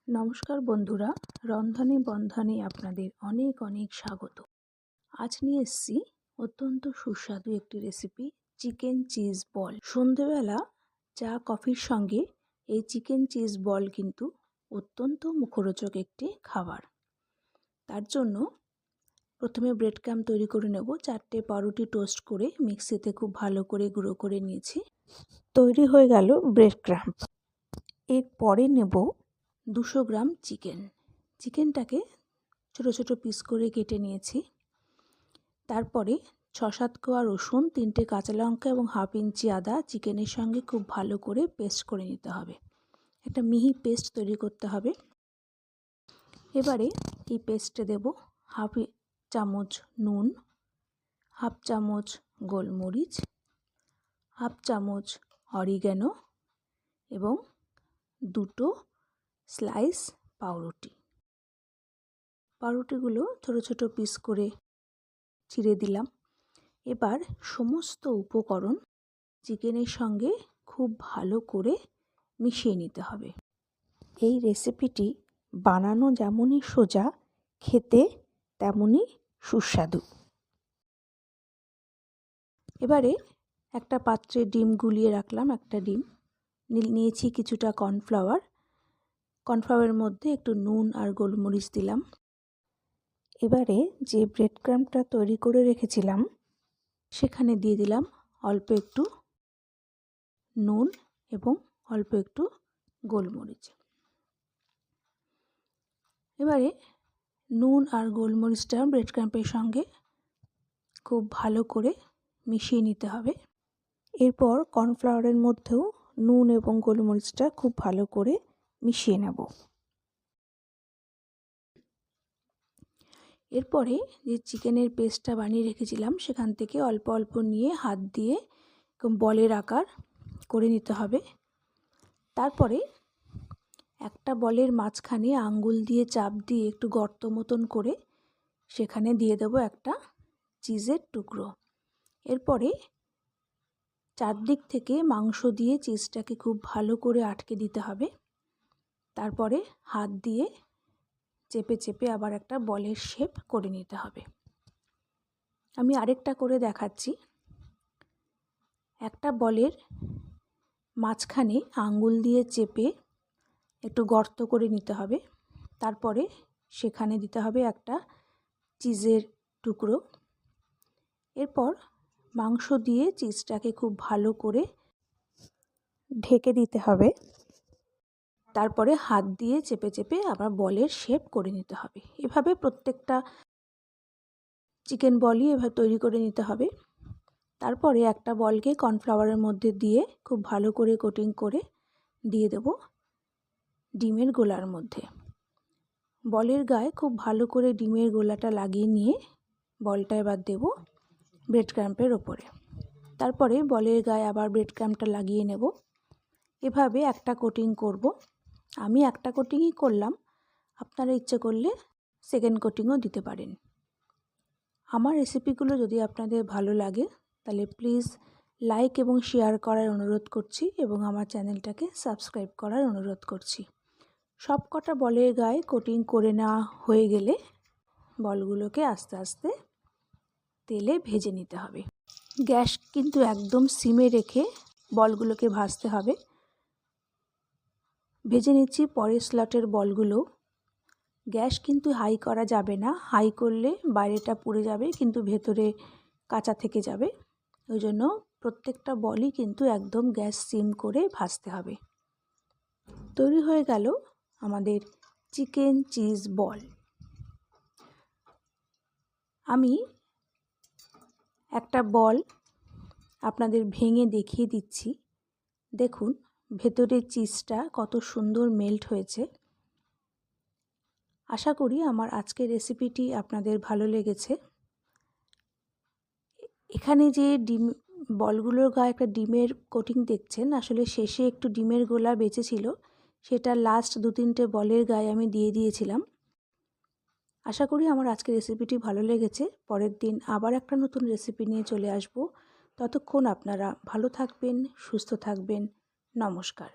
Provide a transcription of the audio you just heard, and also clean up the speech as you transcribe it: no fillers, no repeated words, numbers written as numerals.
নমস্কার বন্ধুরা, রন্ধনে বন্ধনে আপনাদের অনেক অনেক স্বাগত। আজ নিয়ে এসেছি অত্যন্ত সুস্বাদু একটি রেসিপি, চিকেন চিজ বল। সন্ধেবেলা চা কফির সঙ্গে এই চিকেন চিজ বল কিন্তু অত্যন্ত মুখরোচক একটি খাবার। তার জন্য প্রথমে ব্রেড ক্রাম্ব তৈরি করে নেব। 4টে পাউরুটি টোস্ট করে মিক্সিতে খুব ভালো করে গুঁড়ো করে নিয়েছি। তৈরি হয়ে গেল ব্রেড ক্রাম্ব। এরপরে নেব 200 গ্রাম চিকেনটাকে ছোট ছোট পিস করে কেটে নিয়েছি। তারপরে 6-7 কোয়া রসুন, 3টে কাঁচা লঙ্কা এবং হাফ ইঞ্চি আদা চিকেনের সঙ্গে খুব ভালো করে পেস্ট করে নিতে হবে। একটা মিহি পেস্ট তৈরি করতে হবে। এবারে এই পেস্টে দেব হাফ চামচ নুন, হাফ চামচ গোলমরিচ, হাফ চামচ অরিগ্যানো এবং 2টো স্লাইস পাউরুটিগুলো ছোট ছোট পিস করে চিড়ে দিলাম। এবার সমস্ত উপকরণ চিকেনের সঙ্গে খুব ভালো করে মিশিয়ে নিতে হবে। এই রেসিপিটি বানানো যেমনই সোজা, খেতে তেমনই সুস্বাদু। এবারে একটা পাত্রে ডিম গুলিয়ে রাখলাম। একটা ডিম নিয়েছি, কিছুটা কর্নফ্লাওয়ারের মধ্যে একটু নুন আর গোলমরিচ দিলাম। এবারে যে ব্রেড ক্রাম্বটা তৈরি করে রেখেছিলাম সেখানে দিয়ে দিলাম অল্প একটু নুন এবং অল্প একটু গোলমরিচ। এবারে নুন আর গোলমরিচটা ব্রেড ক্রাম্বের সঙ্গে খুব ভালো করে মিশিয়ে নিতে হবে। এরপর কর্নফ্লাওয়ারের মধ্যেও নুন এবং গোলমরিচটা খুব ভালো করে মিশিয়ে নেব। এরপরে যে চিকেনের পেস্টটা বানিয়ে রেখেছিলাম সেখান থেকে অল্প অল্প নিয়ে হাত দিয়ে বলের আকার করে নিতে হবে। তারপরে একটা বলের মাঝখানে আঙ্গুল দিয়ে চাপ দিয়ে একটু গর্ত মতন করে সেখানে দিয়ে দেবো একটা চিজের টুকরো। এরপরে চারদিক থেকে মাংস দিয়ে চিজটাকে খুব ভালো করে আটকে দিতে হবে। তারপরে হাত দিয়ে চেপে চেপে আবার একটা বলের শেপ করে নিতে হবে। আমি আরেকটা করে দেখাচ্ছি। একটা বলের মাঝখানে আঙ্গুল দিয়ে চেপে একটু গর্ত করে নিতে হবে। তারপরে সেখানে দিতে হবে একটা চিজের টুকরো। এরপর মাংস দিয়ে চিজটাকে খুব ভালো করে ঢেকে দিতে হবে। তারপরে হাত দিয়ে চেপে চেপে আবার বলের শেপ করে নিতে হবে। এভাবে প্রত্যেকটা চিকেন বলই এভাবে তৈরি করে নিতে হবে। তারপরে একটা বলকে কর্নফ্লাওয়ারের মধ্যে দিয়ে খুব ভালো করে কোটিং করে দিয়ে দেব ডিমের গোলার মধ্যে। বলের গায়ে খুব ভালো করে ডিমের গোলাটা লাগিয়ে নিয়ে বলটা এবার দেব ব্রেড ক্রাম্বের ওপরে। তারপরে বলের গায়ে আবার ব্রেড ক্রাম্বটা লাগিয়ে নেব। এভাবে একটা কোটিং করব। আমি একটা কোটিংই করলাম, আপনারা ইচ্ছে করলে সেকেন্ড কোটিংও দিতে পারেন। আমার রেসিপিগুলো যদি আপনাদের ভালো লাগে তাহলে প্লিজ লাইক এবং শেয়ার করার অনুরোধ করছি এবং আমার চ্যানেলটাকে সাবস্ক্রাইব করার অনুরোধ করছি। সব কটা বলের গায়ে কোটিং করে নেওয়া হয়ে গেলে বলগুলোকে আস্তে আস্তে তেলে ভেজে নিতে হবে। গ্যাস কিন্তু একদম সিমে রেখে বলগুলোকে ভাজতে হবে। ভেজে নিচ্ছি পরের স্লটের বলগুলো। গ্যাস কিন্তু হাই করা যাবে না, হাই করলে বাইরেটা পুড়ে যাবে কিন্তু ভেতরে কাঁচা থেকে যাবে। ওই জন্য প্রত্যেকটা বলই কিন্তু একদম গ্যাস সিম করে ভাজতে হবে। তৈরি হয়ে গেল আমাদের চিকেন চিজ বল। আমি একটা বল আপনাদের ভেঙে দেখিয়ে দিচ্ছি। দেখুন ভেতরের চিজটা কত সুন্দর মেল্ট হয়েছে। আশা করি আমার আজকের রেসিপিটি আপনাদের ভালো লেগেছে। এখানে যে বলগুলোর গায়ে একটা ডিমের কোটিং দেখছেন, আসলে শেষে একটু ডিমের গোলা বেঁচে ছিল, সেটা লাস্ট 2-3টে বলের গায়ে আমি দিয়ে দিয়েছিলাম। আশা করি আমার আজকের রেসিপিটি ভালো লেগেছে। পরের দিন আবার একটা নতুন রেসিপি নিয়ে চলে আসব। ততক্ষণ আপনারা ভালো থাকবেন, সুস্থ থাকবেন। নমস্কার।